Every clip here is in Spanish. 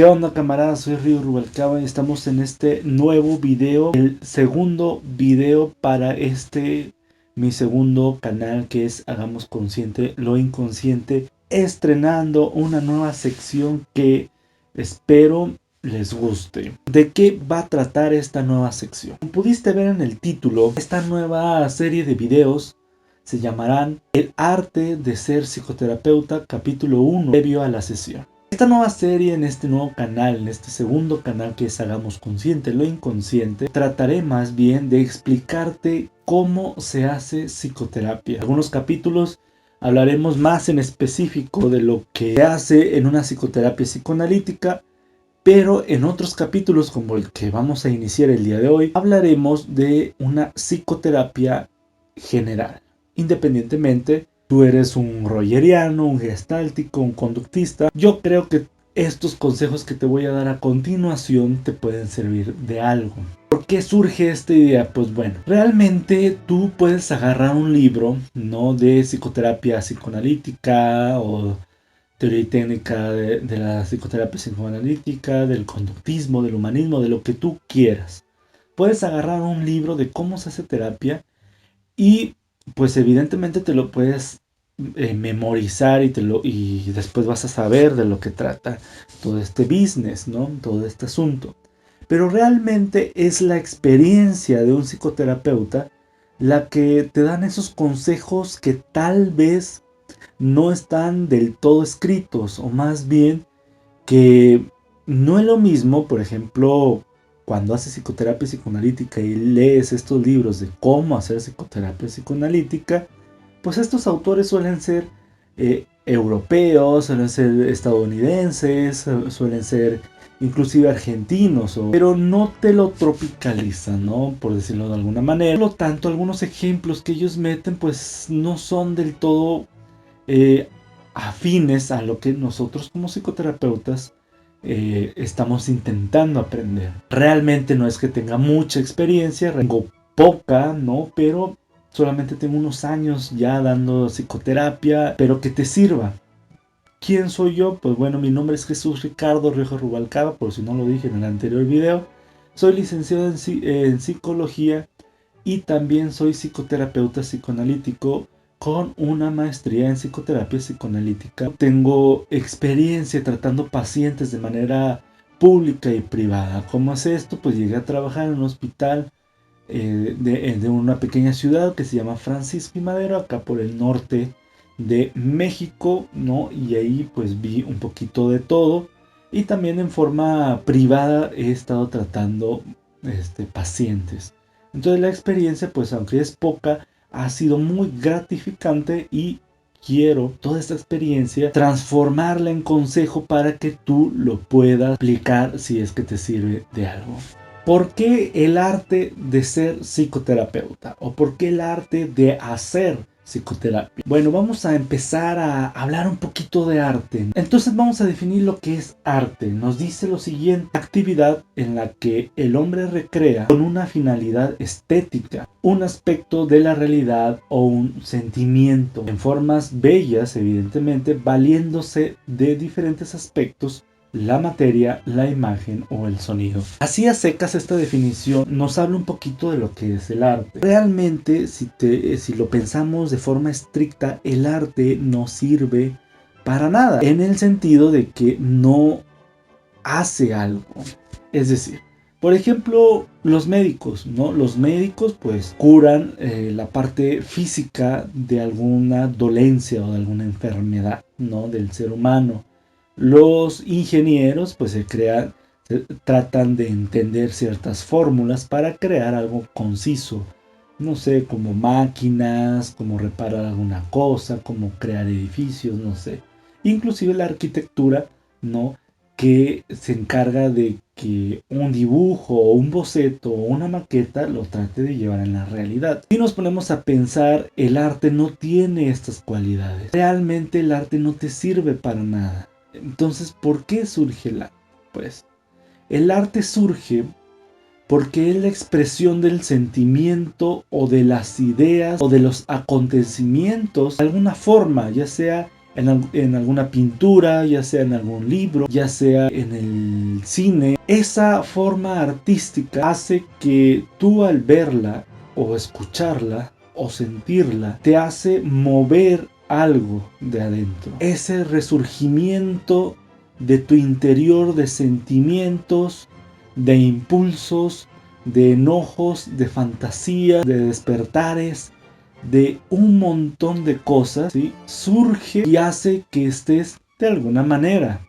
¿Qué onda, camaradas? Soy Río Rubalcaba y estamos en este nuevo video, el segundo video para mi segundo canal, que es Hagamos Consciente lo Inconsciente, estrenando una nueva sección que espero les guste. ¿De qué va a tratar esta nueva sección? Como pudiste ver en el título, esta nueva serie de videos se llamarán El arte de ser psicoterapeuta, capítulo 1, previo a la sesión. Esta nueva serie, en este nuevo canal, en este segundo canal que es Hagamos Consciente lo Inconsciente, trataré más bien de explicarte cómo se hace psicoterapia. Algunos capítulos hablaremos más en específico de lo que se hace en una psicoterapia psicoanalítica, pero en otros capítulos, como el que vamos a iniciar el día de hoy, hablaremos de una psicoterapia general. Independientemente, tú eres un rogeriano, un gestáltico, un conductista, yo creo que estos consejos que te voy a dar a continuación te pueden servir de algo. ¿Por qué surge esta idea? Pues bueno, realmente tú puedes agarrar un libro, ¿no?, de psicoterapia psicoanalítica o teoría y técnica de la psicoterapia psicoanalítica, del conductismo, del humanismo, de lo que tú quieras. Puedes agarrar un libro de cómo se hace terapia y pues evidentemente te lo puedes memorizar y después vas a saber de lo que trata todo este business, ¿no? Todo este asunto. Pero realmente es la experiencia de un psicoterapeuta la que te dan esos consejos que tal vez no están del todo escritos, o más bien que no es lo mismo, por ejemplo, cuando haces psicoterapia psicoanalítica y lees estos libros de cómo hacer psicoterapia psicoanalítica, pues estos autores suelen ser europeos, suelen ser estadounidenses, suelen ser inclusive argentinos, pero no te lo tropicalizan, ¿no?, por decirlo de alguna manera. Por lo tanto, algunos ejemplos que ellos meten pues no son del todo afines a lo que nosotros como psicoterapeutas estamos intentando aprender. Realmente no es que tenga mucha experiencia, tengo poca, ¿no?, pero solamente tengo unos años ya dando psicoterapia, pero que te sirva. ¿Quién soy yo? Pues bueno, mi nombre es Jesús Ricardo Rioja Rubalcaba, por si no lo dije en el anterior video. Soy licenciado en psicología y también soy psicoterapeuta psicoanalítico con una maestría en psicoterapia psicoanalítica. Tengo experiencia tratando pacientes de manera pública y privada. ¿Cómo es esto? Pues llegué a trabajar en un hospital de una pequeña ciudad que se llama Francisco y Madero, acá por el norte de México, ¿no? Y ahí pues vi un poquito de todo. Y también en forma privada he estado tratando pacientes. Entonces la experiencia, pues aunque es poca, ha sido muy gratificante y quiero toda esta experiencia transformarla en consejo para que tú lo puedas aplicar si es que te sirve de algo. ¿Por qué el arte de ser psicoterapeuta? ¿O por qué el arte de hacer psicoterapia? Bueno, vamos a empezar a hablar un poquito de arte. Entonces vamos a definir lo que es arte. Nos dice lo siguiente: actividad en la que el hombre recrea con una finalidad estética un aspecto de la realidad o un sentimiento en formas bellas, evidentemente, valiéndose de diferentes aspectos: la materia, la imagen o el sonido. Así a secas, esta definición nos habla un poquito de lo que es el arte. Realmente, si lo pensamos de forma estricta, el arte no sirve para nada, en el sentido de que no hace algo. Es decir, por ejemplo, los médicos, ¿no? Los médicos pues curan la parte física de alguna dolencia o de alguna enfermedad, ¿no?, del ser humano. Los ingenieros pues tratan de entender ciertas fórmulas para crear algo conciso. No sé, como máquinas, como reparar alguna cosa, como crear edificios, no sé. Inclusive la arquitectura, ¿no?, que se encarga de que un dibujo o un boceto o una maqueta lo trate de llevar en la realidad. Si nos ponemos a pensar, el arte no tiene estas cualidades. Realmente el arte no te sirve para nada. Entonces, ¿por qué surge el arte? Pues el arte surge porque es la expresión del sentimiento o de las ideas o de los acontecimientos de alguna forma, ya sea en alguna pintura, ya sea en algún libro, ya sea en el cine. Esa forma artística hace que tú al verla o escucharla o sentirla, te hace mover algo de adentro. Ese resurgimiento de tu interior de sentimientos, de impulsos, de enojos, de fantasías, de despertares, de un montón de cosas, ¿sí? Surge y hace que estés de alguna manera.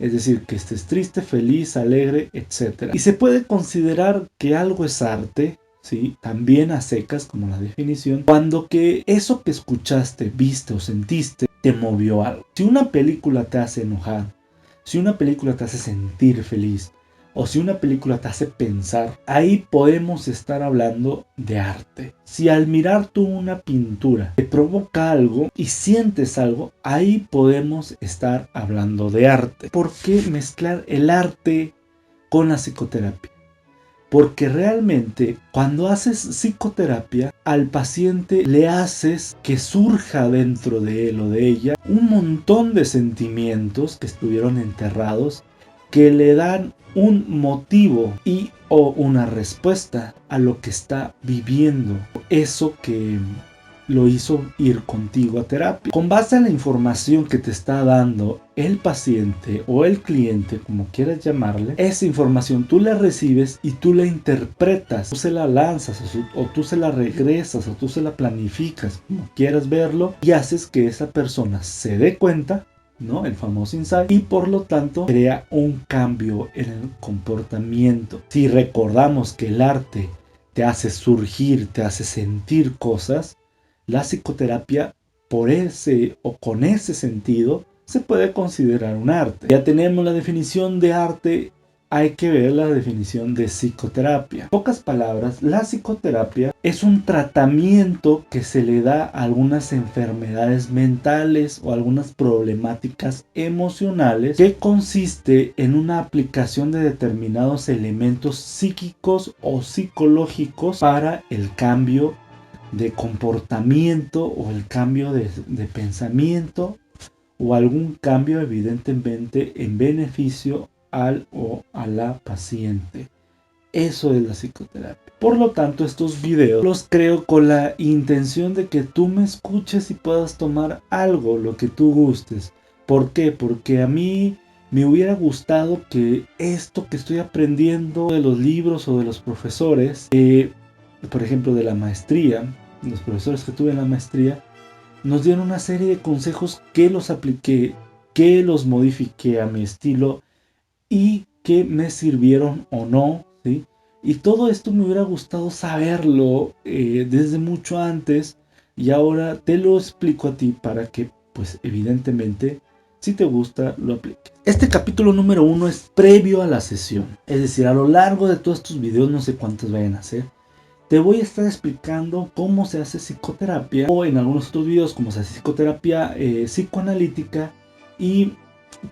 Es decir, que estés triste, feliz, alegre, etc. Y se puede considerar que algo es arte, ¿sí? También a secas, como la definición, cuando que eso que escuchaste, viste o sentiste, te movió algo. Si una película te hace enojar, si una película te hace sentir feliz, o si una película te hace pensar, ahí podemos estar hablando de arte. Si al mirar tú una pintura te provoca algo y sientes algo, ahí podemos estar hablando de arte. ¿Por qué mezclar el arte con la psicoterapia? Porque realmente cuando haces psicoterapia al paciente le haces que surja dentro de él o de ella un montón de sentimientos que estuvieron enterrados, que le dan un motivo y o una respuesta a lo que está viviendo. Eso que lo hizo ir contigo a terapia. Con base a la información que te está dando el paciente o el cliente, como quieras llamarle, esa información tú la recibes y tú la interpretas, tú se la lanzas o tú se la regresas o tú se la planificas, como quieras verlo, y haces que esa persona se dé cuenta, ¿no? El famoso insight, y por lo tanto crea un cambio en el comportamiento. Si recordamos que el arte te hace surgir, te hace sentir cosas, la psicoterapia por ese o con ese sentido se puede considerar un arte. Ya tenemos la definición de arte, hay que ver la definición de psicoterapia. En pocas palabras, la psicoterapia es un tratamiento que se le da a algunas enfermedades mentales o algunas problemáticas emocionales, que consiste en una aplicación de determinados elementos psíquicos o psicológicos para el cambio de comportamiento o el cambio de pensamiento o algún cambio evidentemente en beneficio al o a la paciente. Eso es la psicoterapia. Por lo tanto, estos videos los creo con la intención de que tú me escuches y puedas tomar algo, lo que tú gustes. ¿Por qué? Porque a mí me hubiera gustado que esto que estoy aprendiendo de los libros o de los profesores, por ejemplo de la maestría, los profesores que tuve en la maestría, nos dieron una serie de consejos que los apliqué, que los modifiqué a mi estilo y que me sirvieron o no, ¿sí? Y todo esto me hubiera gustado saberlo desde mucho antes, y ahora te lo explico a ti para que, pues evidentemente, si te gusta, lo apliques. Este capítulo número 1 es previo a la sesión, es decir, a lo largo de todos estos videos, no sé cuántos vayan a ser, te voy a estar explicando cómo se hace psicoterapia, o en algunos otros videos cómo se hace psicoterapia psicoanalítica, y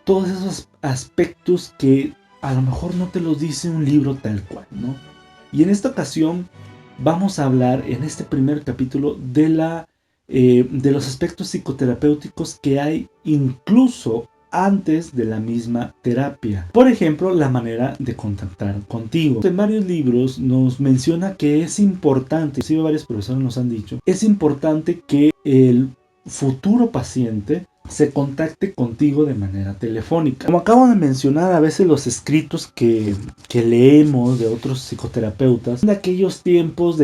todos esos aspectos que a lo mejor no te los dice un libro tal cual, ¿no? Y en esta ocasión vamos a hablar en este primer capítulo de los aspectos psicoterapéuticos que hay incluso antes de la misma terapia. Por ejemplo, la manera de contactar contigo. En varios libros nos menciona que es importante, inclusive varios profesores nos han dicho, es importante que el futuro paciente se contacte contigo de manera telefónica. Como acabo de mencionar, a veces los escritos que leemos de otros psicoterapeutas de aquellos tiempos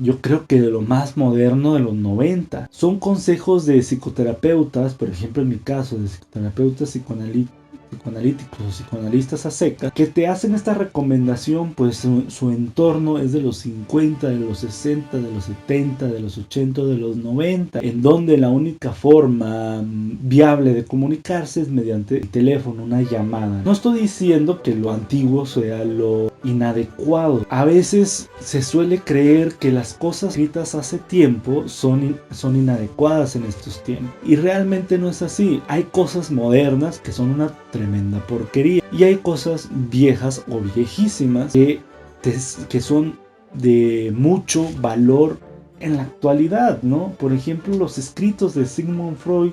yo creo que de lo más moderno, de los 90, son consejos de psicoterapeutas, por ejemplo en mi caso de psicoterapeutas psicoanalíticos o psicoanalistas a secas, que te hacen esta recomendación, pues su entorno es de los 50, de los 60, de los 70, de los 80, de los 90, en donde la única forma viable de comunicarse es mediante el teléfono, una llamada. No estoy diciendo que lo antiguo sea lo inadecuado. A veces se suele creer que las cosas escritas hace tiempo son inadecuadas en estos tiempos, y realmente no es así. Hay cosas modernas que son una tremenda porquería, y hay cosas viejas o viejísimas que son de mucho valor en la actualidad, ¿no? Por ejemplo, los escritos de Sigmund Freud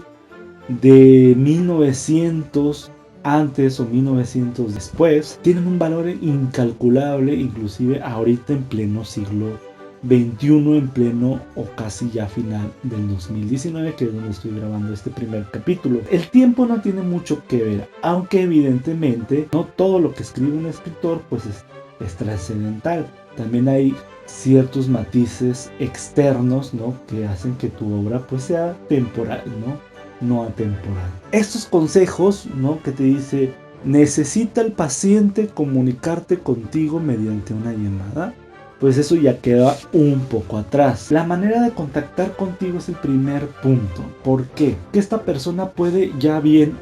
de 1900 antes o 1900 después, tienen un valor incalculable, inclusive ahorita en pleno siglo XXI, en pleno o casi ya final del 2019, que es donde estoy grabando este primer capítulo. El tiempo no tiene mucho que ver, aunque evidentemente no todo lo que escribe un escritor pues es trascendental. También hay ciertos matices externos, ¿no?, que hacen que tu obra pues sea temporal, no atemporal. Estos consejos, ¿no?, que te dice, necesita el paciente comunicarte contigo mediante una llamada, pues eso ya queda un poco atrás. La manera de contactar contigo es el primer punto. ¿Por qué? Que esta persona puede ya bien,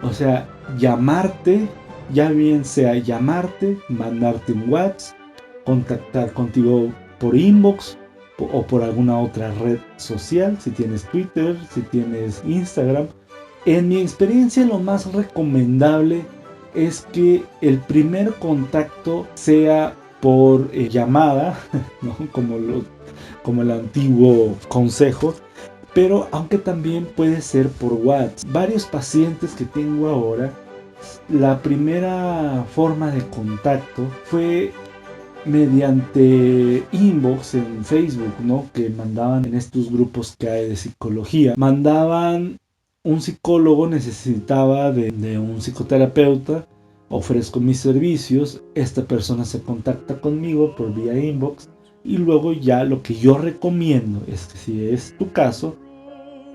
o sea, llamarte, ya bien sea llamarte, mandarte un WhatsApp, contactar contigo por inbox o por alguna otra red social, si tienes Twitter, si tienes Instagram. En mi experiencia, lo más recomendable es que el primer contacto sea por llamada, ¿no?, como el antiguo consejo, pero aunque también puede ser por WhatsApp. Varios pacientes que tengo ahora, la primera forma de contacto fue mediante inbox en Facebook, ¿no?, que mandaban en estos grupos que hay de psicología. Mandaban, un psicólogo necesitaba de un psicoterapeuta, ofrezco mis servicios, esta persona se contacta conmigo por vía inbox y luego ya lo que yo recomiendo es que si es tu caso,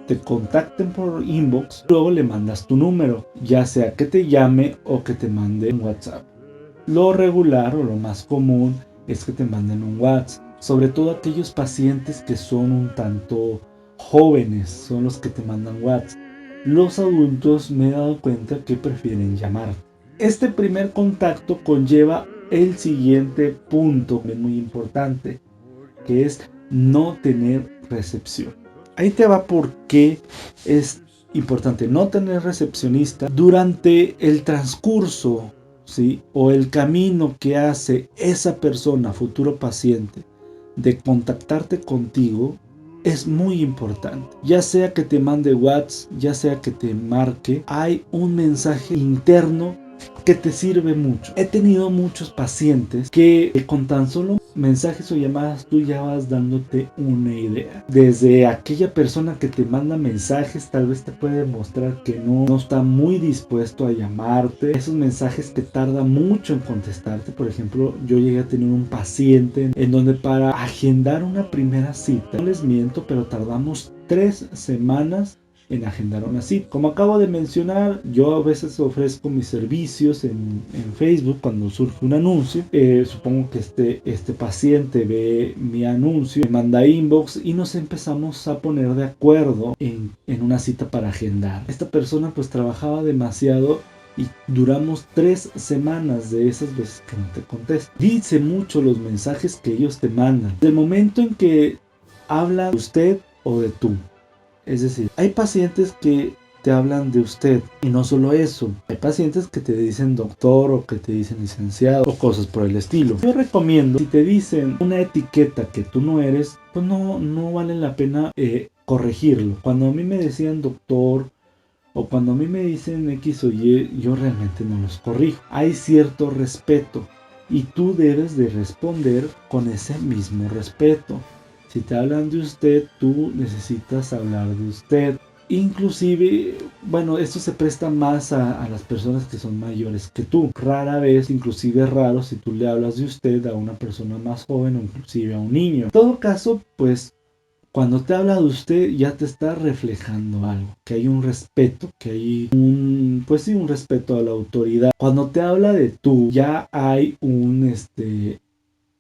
te contacten por inbox, luego le mandas tu número, ya sea que te llame o que te mande un WhatsApp. Lo regular o lo más común es que te manden un WhatsApp, sobre todo aquellos pacientes que son un tanto jóvenes, son los que te mandan WhatsApp. Los adultos me he dado cuenta que prefieren llamar. Este primer contacto conlleva el siguiente punto muy importante, que es no tener recepción. Ahí te va por qué es importante no tener recepcionista durante el transcurso, ¿sí?, o el camino que hace esa persona, futuro paciente, de contactarte contigo. Es muy importante, ya sea que te mande WhatsApp, ya sea que te marque, hay un mensaje interno que te sirve mucho. He tenido muchos pacientes que con tan solo mensajes o llamadas tú ya vas dándote una idea. Desde aquella persona que te manda mensajes, tal vez te puede mostrar que no está muy dispuesto a llamarte. Esos mensajes te tardan mucho en contestarte. Por ejemplo, yo llegué a tener un paciente en donde para agendar una primera cita, no les miento, pero tardamos 3 semanas en agendar una cita. Como acabo de mencionar, yo a veces ofrezco mis servicios en Facebook cuando surge un anuncio. Supongo que este paciente ve mi anuncio, me manda inbox y nos empezamos a poner de acuerdo en una cita para agendar. Esta persona pues trabajaba demasiado y duramos 3 semanas de esas veces que no te contesto. Dice mucho los mensajes que ellos te mandan. Del momento en que hablan de usted o de tú. Es decir, hay pacientes que te hablan de usted y no solo eso, hay pacientes que te dicen doctor o que te dicen licenciado o cosas por el estilo. Yo recomiendo, si te dicen una etiqueta que tú no eres, pues no vale la pena corregirlo. Cuando a mí me decían doctor o cuando a mí me dicen X o Y, yo realmente no los corrijo. Hay cierto respeto y tú debes de responder con ese mismo respeto. Si te hablan de usted, tú necesitas hablar de usted. Inclusive, bueno, esto se presta más a las personas que son mayores que tú. Rara vez, inclusive es raro si tú le hablas de usted a una persona más joven o inclusive a un niño. En todo caso, pues cuando te habla de usted ya te está reflejando algo, que hay un respeto, que hay un respeto a la autoridad. Cuando te habla de tú, ya hay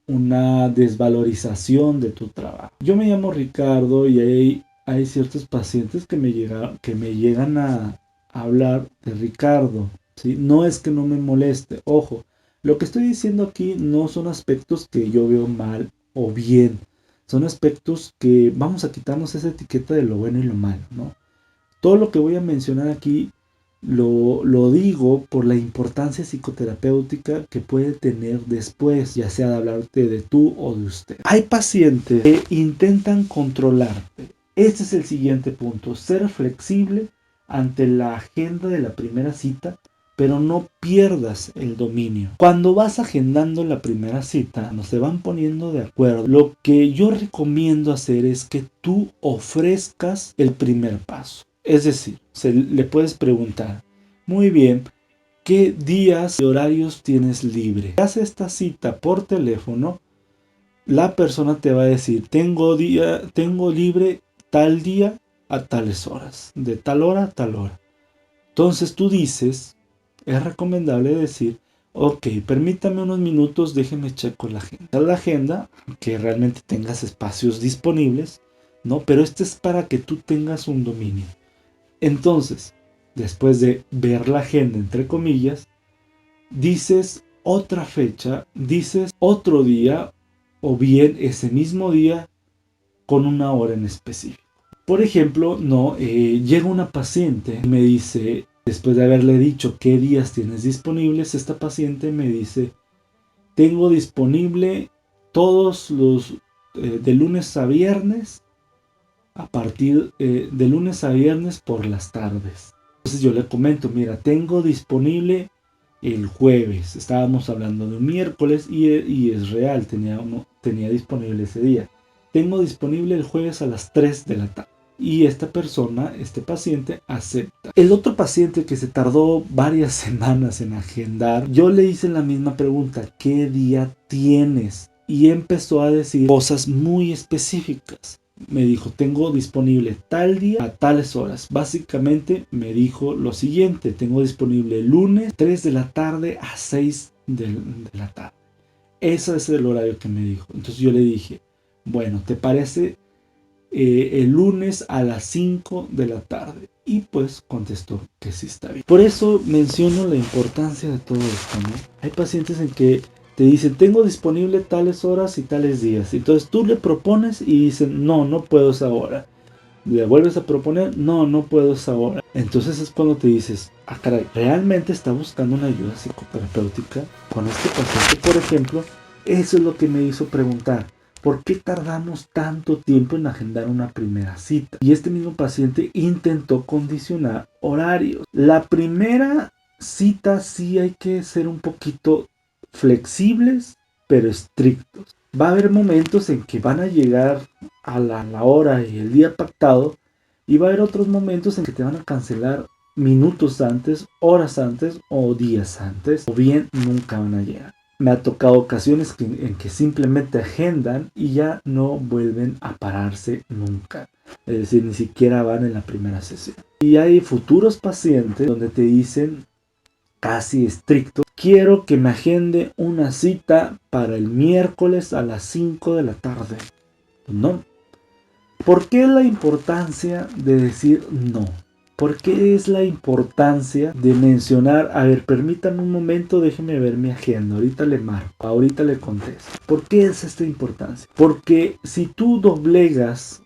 una desvalorización de tu trabajo. Yo me llamo Ricardo y hay ciertos pacientes que me llegan a hablar de Ricardo, ¿sí? No es que no me moleste, ojo, lo que estoy diciendo aquí no son aspectos que yo veo mal o bien, son aspectos que vamos a quitarnos esa etiqueta de lo bueno y lo malo, ¿no? Todo lo que voy a mencionar aquí lo digo por la importancia psicoterapéutica que puede tener después, ya sea de hablarte de tú o de usted. Hay pacientes que intentan controlarte. Este es el siguiente punto, ser flexible ante la agenda de la primera cita, pero no pierdas el dominio. Cuando vas agendando la primera cita, cuando se van poniendo de acuerdo, lo que yo recomiendo hacer es que tú ofrezcas el primer paso. Es decir, le puedes preguntar, muy bien, ¿qué días y horarios tienes libre? Si haces esta cita por teléfono, la persona te va a decir, tengo libre tal día a tales horas, de tal hora a tal hora. Entonces tú dices, es recomendable decir, ok, permítame unos minutos, déjeme checo la agenda. La agenda, que realmente tengas espacios disponibles, ¿no? Pero esto es para que tú tengas un dominio. Entonces, después de ver la agenda, entre comillas, dices otra fecha, dices otro día, o bien ese mismo día con una hora en específico. Por ejemplo, llega una paciente y me dice, después de haberle dicho qué días tienes disponibles, esta paciente me dice, tengo disponible todos los de lunes a viernes, a partir de lunes a viernes por las tardes. Entonces yo le comento, mira, tengo disponible el jueves, estábamos hablando de un miércoles y es real, tenía disponible ese día. Tengo disponible el jueves a las 3 de la tarde. Y esta persona, este paciente, acepta. El otro paciente que se tardó varias semanas en agendar, yo le hice la misma pregunta, ¿qué día tienes? Y empezó a decir cosas muy específicas. Me dijo, tengo disponible tal día a tales horas. Básicamente me dijo lo siguiente, tengo disponible lunes 3 de la tarde a 6 de la tarde. Ese es el horario que me dijo. Entonces yo le dije, bueno, ¿te parece el lunes a las 5 de la tarde? Y pues contestó que sí está bien. Por eso menciono la importancia de todo esto, ¿no? Hay pacientes en que te dicen, tengo disponible tales horas y tales días. Entonces tú le propones y dicen, no puedo esa hora. Le vuelves a proponer, no puedo esa hora. Entonces es cuando te dices, caray, ¿realmente está buscando una ayuda psicoterapéutica con este paciente? Por ejemplo, eso es lo que me hizo preguntar, ¿por qué tardamos tanto tiempo en agendar una primera cita? Y este mismo paciente intentó condicionar horarios. La primera cita sí hay que ser un poquito flexibles, pero estrictos. Va a haber momentos en que van a llegar a la hora y el día pactado, y va a haber otros momentos en que te van a cancelar minutos antes, horas antes o días antes, o bien nunca van a llegar. Me ha tocado ocasiones en que simplemente agendan y ya no vuelven a pararse nunca. Es decir, ni siquiera van en la primera sesión. Y hay futuros pacientes donde te dicen casi estricto, quiero que me agende una cita para el miércoles a las 5 de la tarde. No. ¿Por qué la importancia de decir no? ¿Por qué es la importancia de mencionar, a ver, permítame un momento, déjeme ver mi agenda, ahorita le marco, ahorita le contesto? ¿Por qué es esta importancia? Porque si tú doblegas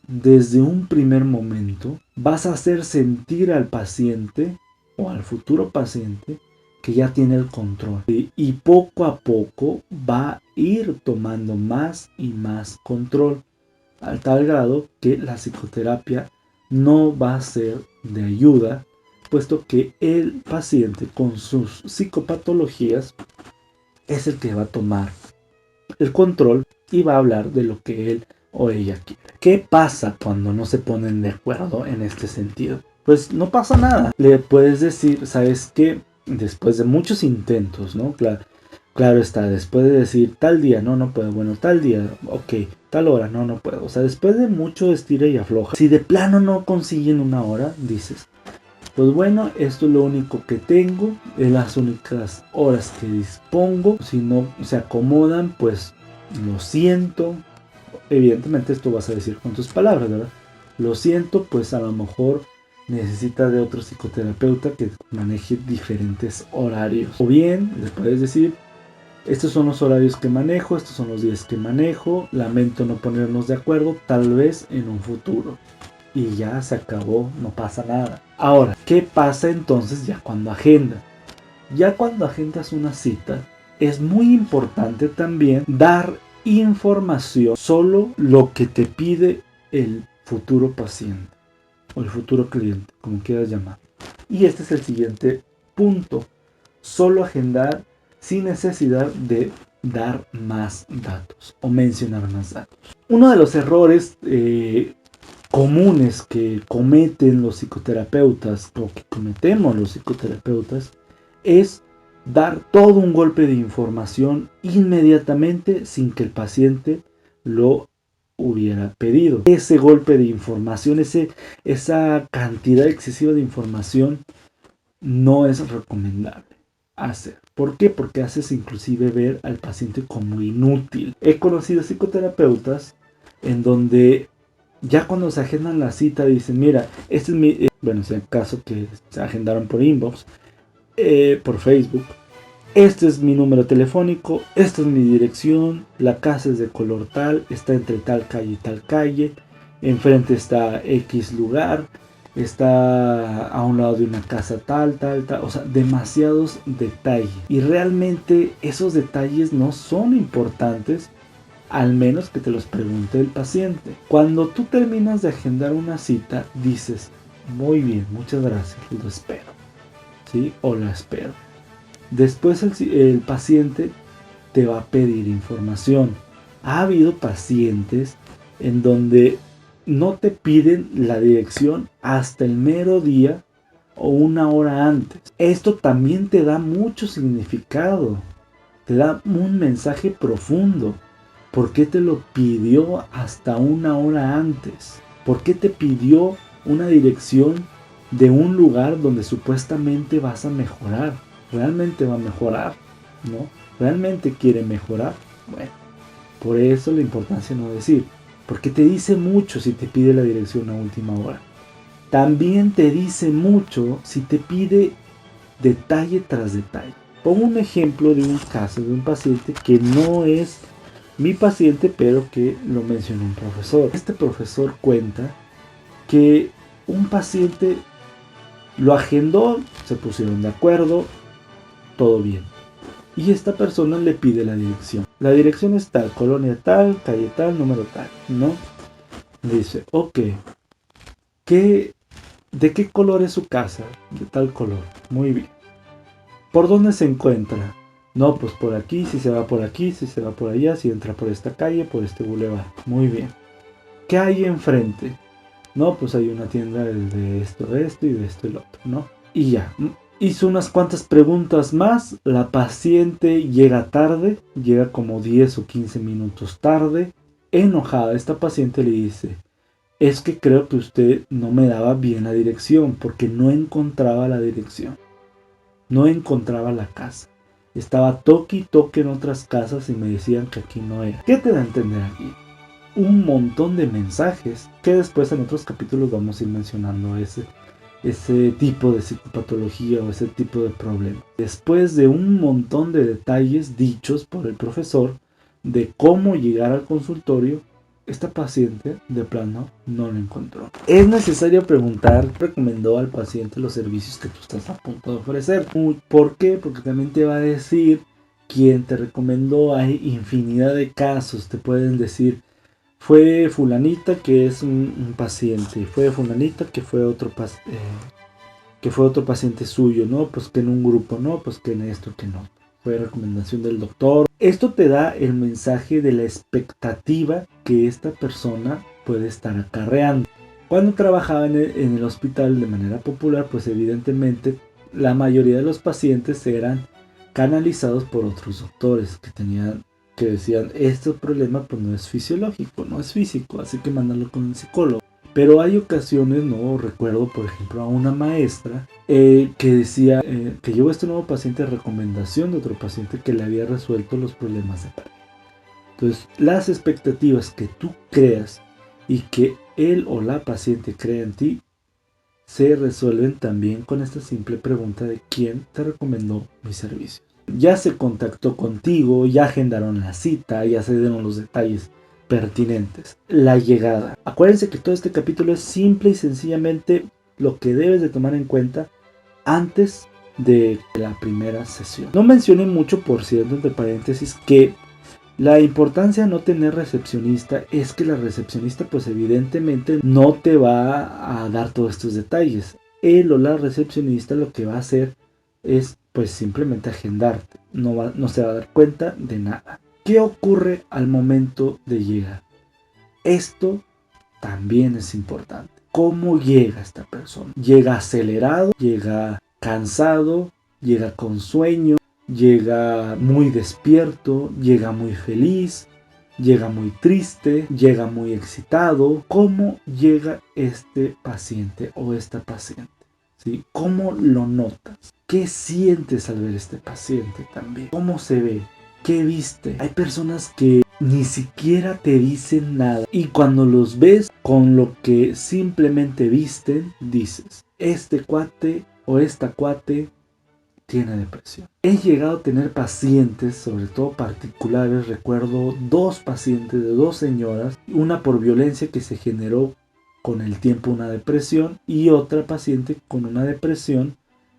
desde un primer momento, vas a hacer sentir al paciente o al futuro paciente que ya tiene el control. Y poco a poco va a ir tomando más y más control, al tal grado que la psicoterapia no va a ser de ayuda, puesto que el paciente con sus psicopatologías es el que va a tomar el control y va a hablar de lo que él o ella quiere. ¿Qué pasa cuando no se ponen de acuerdo en este sentido? Pues no pasa nada. Le puedes decir, ¿sabes qué? Después de muchos intentos, ¿no? Claro está, después de decir tal día, no puedo, bueno, tal día, ok, tal hora, no puedo. O sea, después de mucho estira y afloja, si de plano no consiguen una hora, dices, pues bueno, esto es lo único que tengo, es las únicas horas que dispongo. Si no se acomodan, pues lo siento. Evidentemente esto vas a decir con tus palabras, ¿verdad? Lo siento, pues a lo mejor necesita de otro psicoterapeuta que maneje diferentes horarios. O bien, les puedes decir, estos son los horarios que manejo, estos son los días que manejo, lamento no ponernos de acuerdo, tal vez en un futuro. Y ya se acabó, no pasa nada. Ahora, ¿qué pasa entonces ya cuando agenda? Ya cuando agendas una cita, es muy importante también dar información, solo lo que te pide el futuro paciente. o el futuro cliente, como quieras llamar. Y este es el siguiente punto. Solo agendar sin necesidad de dar más datos o mencionar más datos. Uno de los errores comunes que cometen los psicoterapeutas o que cometemos los psicoterapeutas es dar todo un golpe de información inmediatamente sin que el paciente lo hubiera pedido. Ese golpe de información, esa cantidad excesiva de información no es recomendable hacer. ¿Por qué? Porque haces inclusive ver al paciente como inútil. He conocido psicoterapeutas en donde ya cuando se agendan la cita dicen, mira, este es mi... bueno, en el caso que se agendaron por inbox, por Facebook, este es mi número telefónico, esta es mi dirección, la casa es de color tal, está entre tal calle, enfrente está X lugar, está a un lado de una casa tal, o sea, demasiados detalles. Y realmente esos detalles no son importantes, al menos que te los pregunte el paciente. Cuando tú terminas de agendar una cita, dices, muy bien, muchas gracias, lo espero, ¿sí? O la espero. Después el paciente te va a pedir información. Ha habido pacientes en donde no te piden la dirección hasta el mero día o una hora antes. Esto también te da mucho significado. Te da un mensaje profundo. ¿Por qué te lo pidió hasta una hora antes? ¿Por qué te pidió una dirección de un lugar donde supuestamente vas a mejorar? ¿Realmente va a mejorar? ¿No? ¿Realmente quiere mejorar? Bueno, por eso la importancia de no decir. Porque te dice mucho si te pide la dirección a última hora. También te dice mucho si te pide detalle tras detalle. Pongo un ejemplo de un caso de un paciente que no es mi paciente, pero que lo mencionó un profesor. Este profesor cuenta que un paciente lo agendó, se pusieron de acuerdo, todo bien. Y esta persona le pide la dirección. La dirección es tal, colonia tal, calle tal, número tal, ¿no? Le dice, ok, ¿de qué color es su casa? De tal color. Muy bien. ¿Por dónde se encuentra? No, pues por aquí, si se va por aquí, si se va por allá, si entra por esta calle, por este bulevar. Muy bien. ¿Qué hay enfrente? No, pues hay una tienda de esto y de esto y lo otro, ¿no? Y ya. Hizo unas cuantas preguntas más. La paciente llega tarde, llega como 10 o 15 minutos tarde. Enojada, esta paciente le dice, es que creo que usted no me daba bien la dirección porque no encontraba la dirección. No encontraba la casa. Estaba toque y toque en otras casas y me decían que aquí no era. ¿Qué te da a entender aquí? Un montón de mensajes que después en otros capítulos vamos a ir mencionando ese tipo de psicopatología o ese tipo de problema. Después de un montón de detalles dichos por el profesor de cómo llegar al consultorio, esta paciente de plano no lo encontró. Es necesario preguntar, recomendó al paciente los servicios que tú estás a punto de ofrecer. ¿Por qué? Porque también te va a decir quién te recomendó. Hay infinidad de casos, te pueden decir, fue fulanita que es un paciente, fue fulanita que fue otro paciente suyo, ¿no? Pues que en un grupo, ¿no? Pues que en esto, que no. Fue recomendación del doctor. Esto te da el mensaje de la expectativa que esta persona puede estar acarreando. Cuando trabajaba en el hospital de manera popular, pues evidentemente la mayoría de los pacientes eran canalizados por otros doctores que decían, este problema pues no es fisiológico, no es físico, así que mándalo con el psicólogo. Pero hay ocasiones, no recuerdo, por ejemplo, a una maestra que decía que llevó este nuevo paciente a recomendación de otro paciente que le había resuelto los problemas de pareja. Entonces, las expectativas que tú creas y que él o la paciente crea en ti se resuelven también con esta simple pregunta de quién te recomendó mis servicios. Ya se contactó contigo, ya agendaron la cita, ya se dieron los detalles pertinentes. La llegada. Acuérdense que todo este capítulo es simple y sencillamente lo que debes de tomar en cuenta antes de la primera sesión. No mencioné mucho, por cierto, entre paréntesis, que La importancia de no tener recepcionista es que la recepcionista pues evidentemente no te va a dar todos estos detalles. Él o la recepcionista lo que va a hacer es pues simplemente agendarte. No se va a dar cuenta de nada. ¿Qué ocurre al momento de llegar? Esto también es importante. ¿Cómo llega esta persona? ¿Llega acelerado? ¿Llega cansado? ¿Llega con sueño? ¿Llega muy despierto? ¿Llega muy feliz? ¿Llega muy triste? ¿Llega muy excitado? ¿Cómo llega este paciente o esta paciente? ¿Sí? ¿Cómo lo notas? ¿Qué sientes al ver este paciente también? ¿Cómo se ve? ¿Qué viste? Hay personas que ni siquiera te dicen nada y cuando los ves con lo que simplemente visten, dices, este cuate o esta cuate tiene depresión. He llegado a tener pacientes, sobre todo particulares, recuerdo 2 pacientes de 2 señoras, una por violencia que se generó con el tiempo una depresión y otra paciente con una depresión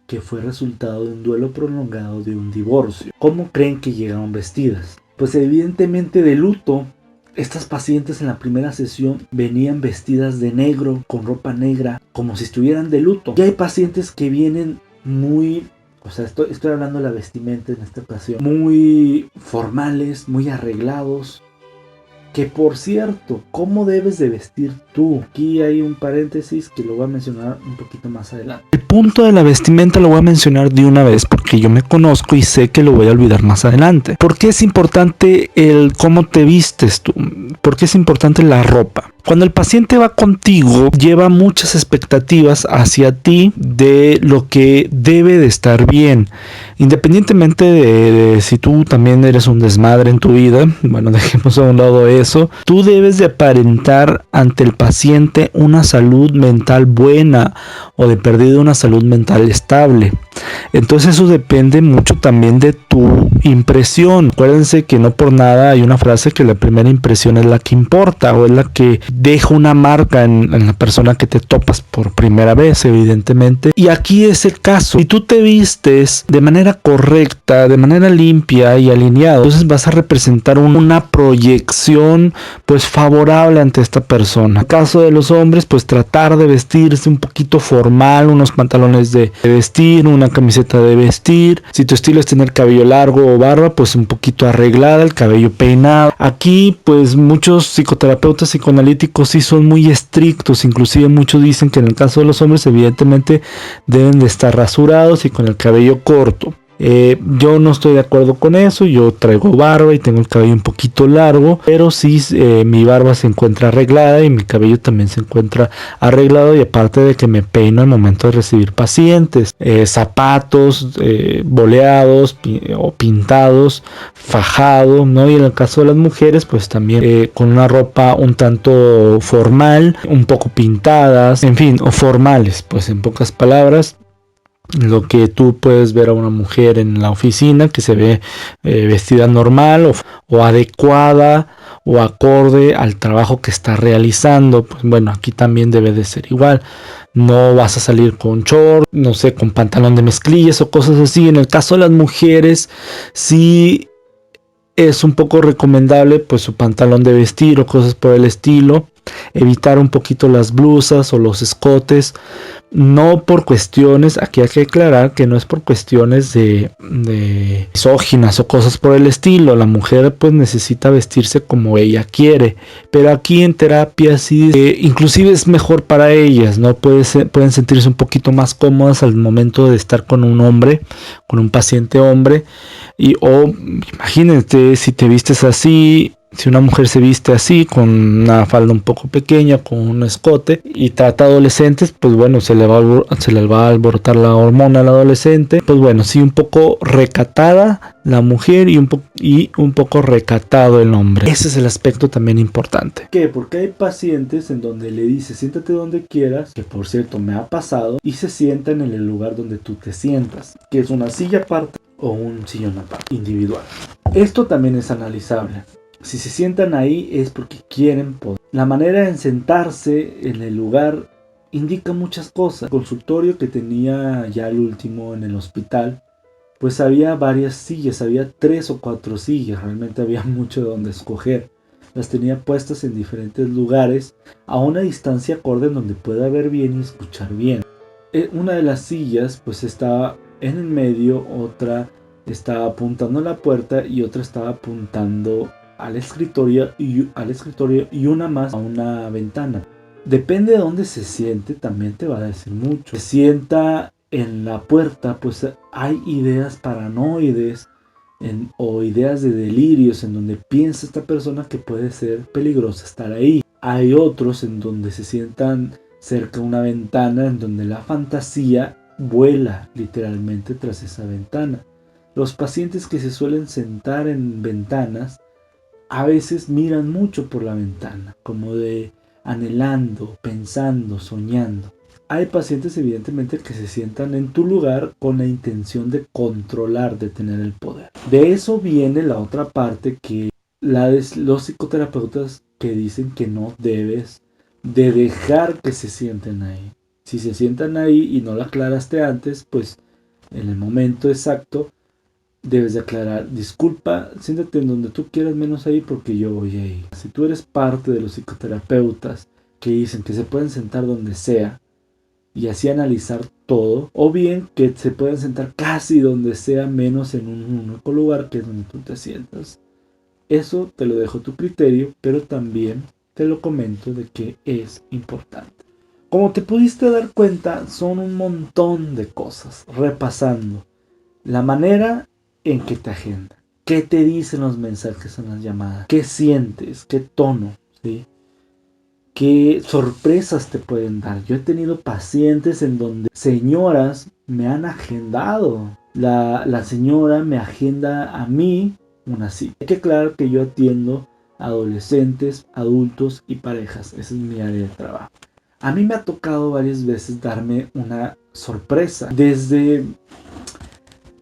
que fue resultado de un duelo prolongado de un divorcio. ¿Cómo creen que llegaron vestidas? Pues evidentemente de luto. Estas pacientes en la primera sesión venían vestidas de negro, con ropa negra, como si estuvieran de luto. Y hay pacientes que vienen muy, estoy hablando de la vestimenta en esta ocasión, muy formales, muy arreglados. Que por cierto, ¿cómo debes de vestir tú? Aquí hay un paréntesis que lo voy a mencionar un poquito más adelante. El punto de la vestimenta lo voy a mencionar de una vez porque yo me conozco y sé que lo voy a olvidar más adelante. ¿Por qué es importante el cómo te vistes tú? ¿Por qué es importante la ropa? Cuando el paciente va contigo, lleva muchas expectativas hacia ti de lo que debe de estar bien. Independientemente de si tú también eres un desmadre en tu vida, bueno, dejemos a un lado eso, tú debes de aparentar ante el paciente una salud mental buena o de perdida una salud mental estable. Entonces eso depende mucho también de tu impresión. Acuérdense que no por nada hay una frase que la primera impresión es la que importa o es la que deja una marca en la persona que te topas por primera vez, evidentemente. Y aquí es el caso. Si tú te vistes de manera correcta, de manera limpia y alineada, entonces vas a representar una proyección pues favorable ante esta persona. En el caso de los hombres, pues tratar de vestirse un poquito formal, unos pantalones de vestir, una camiseta de vestir. Si tu estilo es tener cabello largo o barba, pues un poquito arreglada, el cabello peinado. Aquí pues muchos psicoterapeutas psicoanalíticos sí son muy estrictos, inclusive muchos dicen que en el caso de los hombres evidentemente deben de estar rasurados y con el cabello corto. Yo no estoy de acuerdo con eso. Yo traigo barba y tengo el cabello un poquito largo, pero sí mi barba se encuentra arreglada y mi cabello también se encuentra arreglado, y aparte de que me peino al momento de recibir pacientes. Zapatos boleados o pintados, fajado, ¿no? Y en el caso de las mujeres pues también con una ropa un tanto formal, un poco pintadas, en fin, o formales, pues en pocas palabras. Lo que tú puedes ver a una mujer en la oficina que se ve vestida normal o adecuada o acorde al trabajo que está realizando, pues bueno, aquí también debe de ser igual. No vas a salir con short, no sé, con pantalón de mezclillas o cosas así. En el caso de las mujeres, sí es un poco recomendable pues su pantalón de vestir o cosas por el estilo. Evitar un poquito las blusas o los escotes, no por cuestiones, aquí hay que aclarar que no es por cuestiones de misóginas o cosas por el estilo. La mujer pues necesita vestirse como ella quiere, pero aquí en terapia sí, inclusive es mejor para ellas, ¿no? Pueden sentirse un poquito más cómodas al momento de estar con un hombre, con un paciente hombre, o imagínate si te vistes así. Si una mujer se viste así, con una falda un poco pequeña, con un escote, y trata adolescentes, pues bueno, se le va a alborotar la hormona al adolescente. Pues bueno, sí, un poco recatada la mujer y un poco recatado el hombre. Ese es el aspecto también importante. ¿Qué? Porque hay pacientes en donde le dices, siéntate donde quieras, que por cierto me ha pasado, y se sientan en el lugar donde tú te sientas, que es una silla aparte o un sillón aparte, individual. Esto también es analizable. Si se sientan ahí es porque quieren poder. La manera de sentarse en el lugar indica muchas cosas. El consultorio que tenía ya el último en el hospital pues había varias sillas, había 3 o 4 sillas, realmente había mucho de donde escoger. Las tenía puestas en diferentes lugares, a una distancia acorde en donde pueda ver bien y escuchar bien. Una de las sillas pues estaba en el medio, otra estaba apuntando a la puerta y otra estaba apuntando al escritorio y una más a una ventana. Depende de dónde se siente, también te va a decir mucho. Se sienta en la puerta, pues hay ideas paranoides o ideas de delirios en donde piensa esta persona que puede ser peligroso estar ahí. Hay otros en donde se sientan cerca de una ventana en donde la fantasía vuela literalmente tras esa ventana. Los pacientes que se suelen sentar en ventanas a veces miran mucho por la ventana, como de anhelando, pensando, soñando. Hay pacientes evidentemente que se sientan en tu lugar con la intención de controlar, de tener el poder. De eso viene la otra parte que los psicoterapeutas que dicen que no debes de dejar que se sienten ahí. Si se sientan ahí y no lo aclaraste antes, pues en el momento exacto debes de aclarar, disculpa, siéntate en donde tú quieras menos ahí porque yo voy ahí. Si tú eres parte de los psicoterapeutas que dicen que se pueden sentar donde sea y así analizar todo, o bien que se pueden sentar casi donde sea menos en un único lugar que es donde tú te sientas. Eso te lo dejo a tu criterio, pero también te lo comento de que es importante. Como te pudiste dar cuenta, son un montón de cosas, repasando la manera en que te agenda, qué te dicen los mensajes en las llamadas, qué sientes, qué tono, ¿sí? Qué sorpresas te pueden dar. Yo he tenido pacientes en donde señoras me han agendado. La señora me agenda a mí una cita. Hay que aclarar que yo atiendo adolescentes, adultos y parejas. Esa es mi área de trabajo. A mí me ha tocado varias veces darme una sorpresa. Desde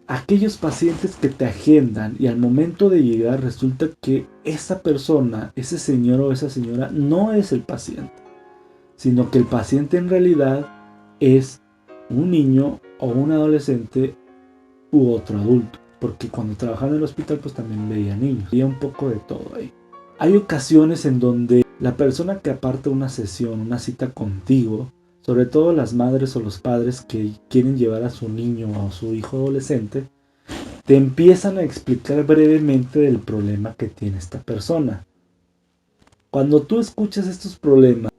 aquellos pacientes que te agendan y al momento de llegar resulta que esa persona, ese señor o esa señora no es el paciente, sino que el paciente en realidad es un niño o un adolescente u otro adulto. Porque cuando trabajaba en el hospital pues también veía niños, veía un poco de todo ahí. Hay ocasiones en donde la persona que aparta una sesión, una cita contigo, sobre todo las madres o los padres que quieren llevar a su niño o a su hijo adolescente, te empiezan a explicar brevemente del problema que tiene esta persona. Cuando tú escuchas estos problemas,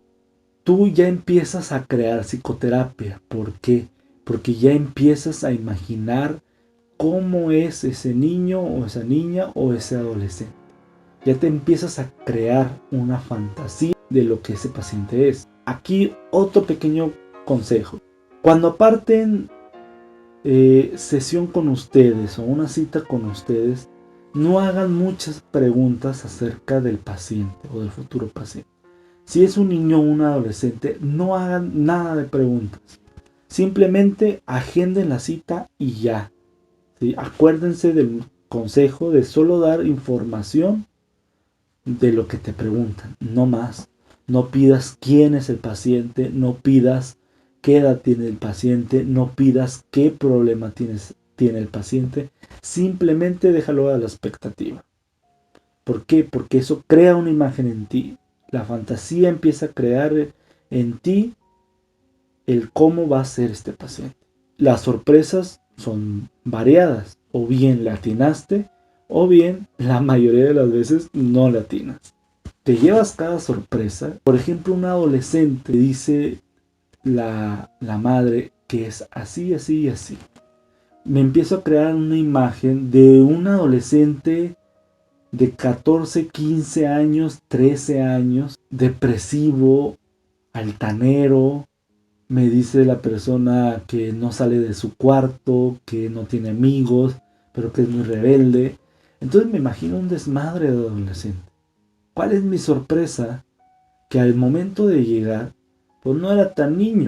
tú ya empiezas a crear psicoterapia. ¿Por qué? Porque ya empiezas a imaginar cómo es ese niño o esa niña o ese adolescente. Ya te empiezas a crear una fantasía de lo que ese paciente es. Aquí otro pequeño consejo. Cuando aparten sesión con ustedes o una cita con ustedes, no hagan muchas preguntas acerca del paciente o del futuro paciente. Si es un niño o un adolescente, no hagan nada de preguntas. Simplemente agenden la cita y ya. ¿Sí? Acuérdense del consejo de solo dar información de lo que te preguntan, no más. No pidas quién es el paciente, no pidas qué edad tiene el paciente, no pidas qué problema tiene el paciente, simplemente déjalo a la expectativa. ¿Por qué? Porque eso crea una imagen en ti. La fantasía empieza a crear en ti el cómo va a ser este paciente. Las sorpresas son variadas, o bien le atinaste, o bien la mayoría de las veces no le atinas. Te llevas cada sorpresa. Por ejemplo, un adolescente dice la madre que es así, así y así. Me empiezo a crear una imagen de un adolescente de 14, 15 años, 13 años, depresivo, altanero. Me dice la persona que no sale de su cuarto, que no tiene amigos, pero que es muy rebelde. Entonces me imagino un desmadre de adolescente. ¿Cuál es mi sorpresa? Que al momento de llegar, pues no era tan niño.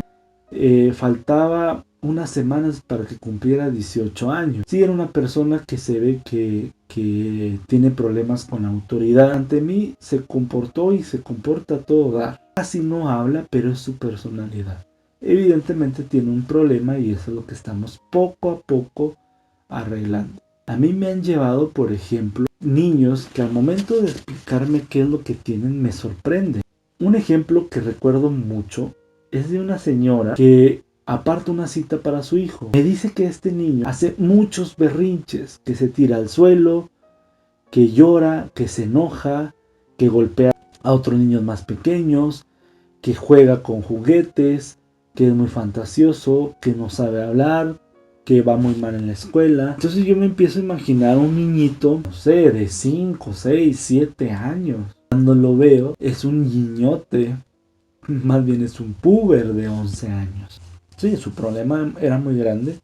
Faltaba unas semanas para que cumpliera 18 años. Sí, era una persona que se ve que tiene problemas con la autoridad. Ante mí se comportó y se comporta a todo dar. Casi no habla, pero es su personalidad. Evidentemente tiene un problema y eso es lo que estamos poco a poco arreglando. A mí me han llevado, por ejemplo, niños que al momento de explicarme qué es lo que tienen me sorprenden. Un ejemplo que recuerdo mucho es de una señora que aparta una cita para su hijo. Me dice que este niño hace muchos berrinches, que se tira al suelo, que llora, que se enoja, que golpea a otros niños más pequeños, que juega con juguetes, que es muy fantasioso, que no sabe hablar, que va muy mal en la escuela. Entonces yo me empiezo a imaginar un niñito, no sé, de 5, 6, 7 años. Cuando lo veo es un niñote, más bien es un puber de 11 años. Sí, su problema era muy grande,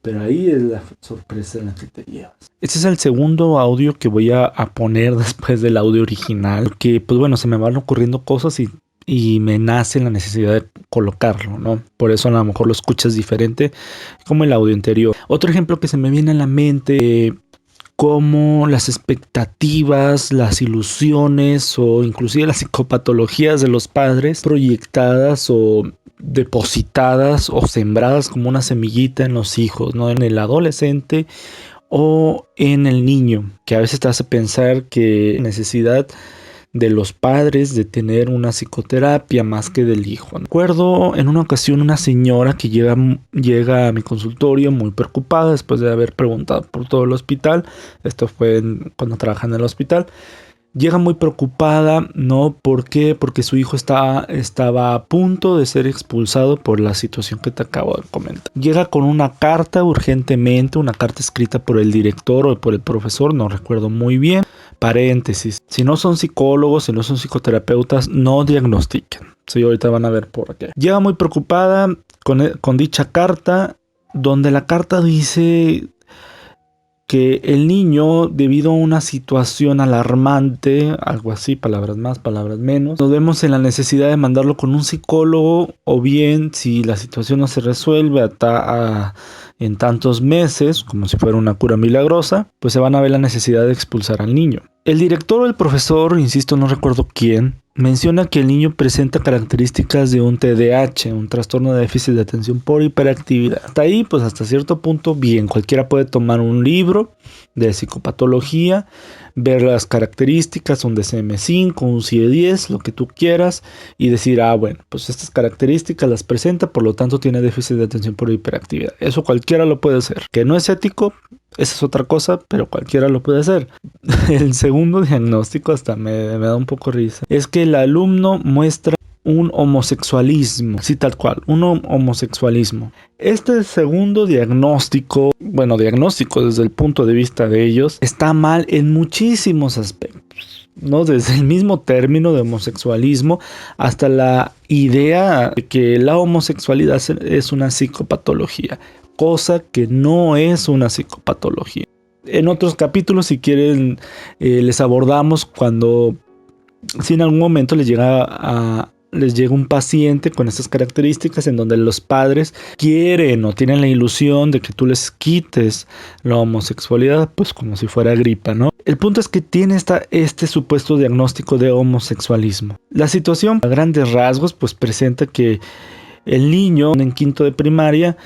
pero ahí es la sorpresa en la que te llevas. Este es el segundo audio que voy a poner después del audio original, que pues bueno, se me van ocurriendo cosas y me nace la necesidad de colocarlo, ¿no? Por eso a lo mejor lo escuchas diferente como el audio anterior. Otro ejemplo que se me viene a la mente, como las expectativas, las ilusiones o inclusive las psicopatologías de los padres proyectadas o depositadas o sembradas como una semillita en los hijos, ¿no? En el adolescente o en el niño, que a veces te hace pensar que necesidad de los padres de tener una psicoterapia más que del hijo. Recuerdo en una ocasión una señora que llega a mi consultorio muy preocupada después de haber preguntado por todo el hospital. Esto fue cuando trabajaba en el hospital. Llega muy preocupada, ¿no? ¿Por qué? Porque su hijo estaba a punto de ser expulsado por la situación que te acabo de comentar. Llega con una carta urgentemente, una carta escrita por el director o por el profesor, no recuerdo muy bien. Paréntesis, si no son psicólogos, si no son psicoterapeutas, no diagnostiquen. Sí, ahorita van a ver por qué. Llega muy preocupada con dicha carta, donde la carta dice que el niño, debido a una situación alarmante, algo así, palabras más, palabras menos, nos vemos en la necesidad de mandarlo con un psicólogo, o bien si la situación no se resuelve en tantos meses, como si fuera una cura milagrosa, pues se van a ver la necesidad de expulsar al niño. El director o el profesor, insisto, no recuerdo quién, menciona que el niño presenta características de un TDAH, un trastorno de déficit de atención por hiperactividad. Hasta ahí, pues hasta cierto punto, bien, cualquiera puede tomar un libro de psicopatología, ver las características, un DSM-5, un CIE-10, lo que tú quieras, y decir, bueno, pues estas características las presenta, por lo tanto tiene déficit de atención por hiperactividad. Eso cualquiera lo puede hacer. Que no es ético, esa es otra cosa, pero cualquiera lo puede hacer. El segundo diagnóstico, hasta me da un poco risa, es que el alumno muestra un homosexualismo, sí, tal cual, un homosexualismo. Este segundo diagnóstico, bueno, diagnóstico desde el punto de vista de ellos, está mal en muchísimos aspectos, ¿no? Desde el mismo término de homosexualismo hasta la idea de que la homosexualidad es una psicopatología, cosa que no es una psicopatología. En otros capítulos, si quieren, les abordamos cuando, si en algún momento les llega un paciente con estas características en donde los padres quieren o tienen la ilusión de que tú les quites la homosexualidad, pues como si fuera gripa, ¿no? El punto es que tiene este supuesto diagnóstico de homosexualismo. La situación, a grandes rasgos, pues presenta que el niño en quinto de primaria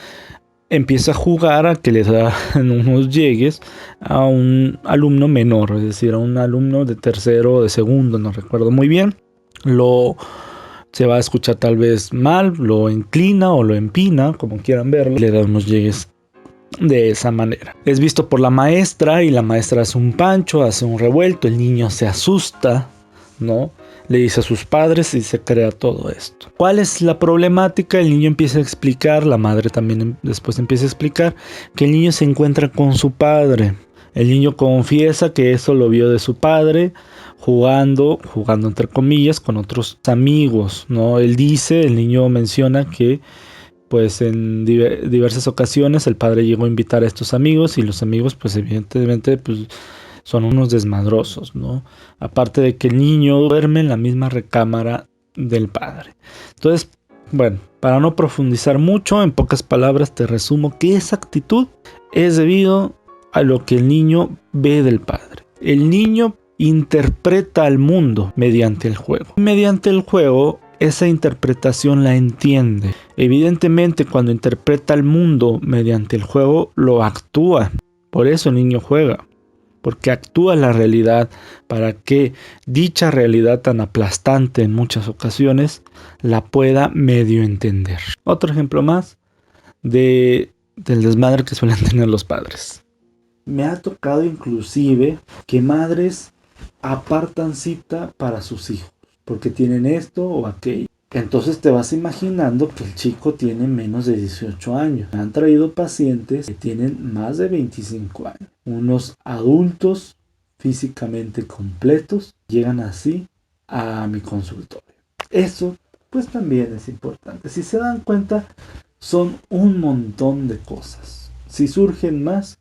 empieza a jugar a que le da unos llegues a un alumno menor, es decir, a un alumno de tercero o de segundo, no recuerdo muy bien. Se va a escuchar tal vez mal, lo inclina o lo empina, como quieran verlo, le da unos llegues de esa manera. Es visto por la maestra y la maestra hace un pancho, hace un revuelto, el niño se asusta, ¿no? Le dice a sus padres y se crea todo esto. ¿Cuál es la problemática? El niño empieza a explicar, la madre también después empieza a explicar que el niño se encuentra con su padre. El niño confiesa que eso lo vio de su padre, jugando entre comillas con otros amigos, ¿no? El niño menciona que pues en diversas ocasiones el padre llegó a invitar a estos amigos y los amigos pues evidentemente pues son unos desmadrosos, ¿no? Aparte de que el niño duerme en la misma recámara del padre. Entonces, bueno, para no profundizar mucho, en pocas palabras te resumo que esa actitud es debido a lo que el niño ve del padre. El niño interpreta al mundo mediante el juego. Mediante el juego, esa interpretación la entiende. Evidentemente, cuando interpreta al mundo mediante el juego, lo actúa. Por eso el niño juega, porque actúa la realidad para que dicha realidad tan aplastante en muchas ocasiones la pueda medio entender. Otro ejemplo más del desmadre que suelen tener los padres. Me ha tocado inclusive que madres apartan cita para sus hijos, porque tienen esto o aquello. Entonces te vas imaginando que el chico tiene menos de 18 años. Me han traído pacientes que tienen más de 25 años. Unos adultos físicamente completos llegan así a mi consultorio. Eso pues también es importante. Si se dan cuenta, son un montón de cosas. Si surgen más,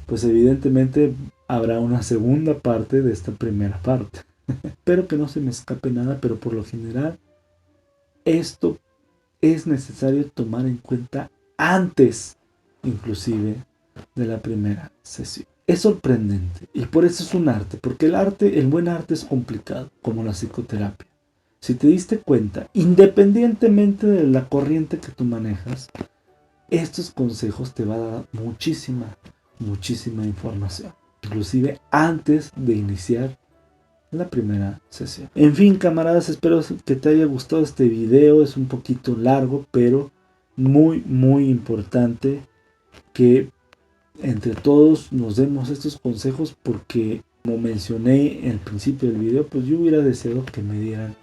pues evidentemente habrá una segunda parte de esta primera parte. Espero que no se me escape nada, pero por lo general esto es necesario tomar en cuenta antes, inclusive, de la primera sesión. Es sorprendente y por eso es un arte, porque el buen arte es complicado, como la psicoterapia. Si te diste cuenta, independientemente de la corriente que tú manejas, estos consejos te van a dar muchísima información, inclusive antes de iniciar la primera sesión. En fin, camaradas, espero que te haya gustado este video. Es un poquito largo, pero muy importante que entre todos nos demos estos consejos, porque como mencioné en el principio del video, pues yo hubiera deseado que me dieran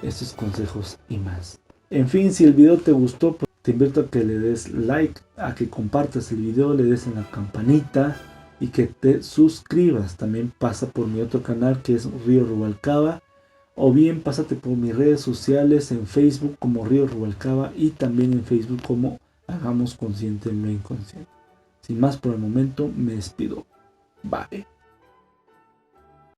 estos consejos y más. En fin, si el video te gustó, pues te invito a que le des like, a que compartas el video, le des en la campanita y que te suscribas. También pasa por mi otro canal, que es Río Rubalcaba, o bien pásate por mis redes sociales en Facebook como Río Rubalcaba y también en Facebook como Hagamos Consciente lo Inconsciente. Sin más por el momento, me despido. Bye.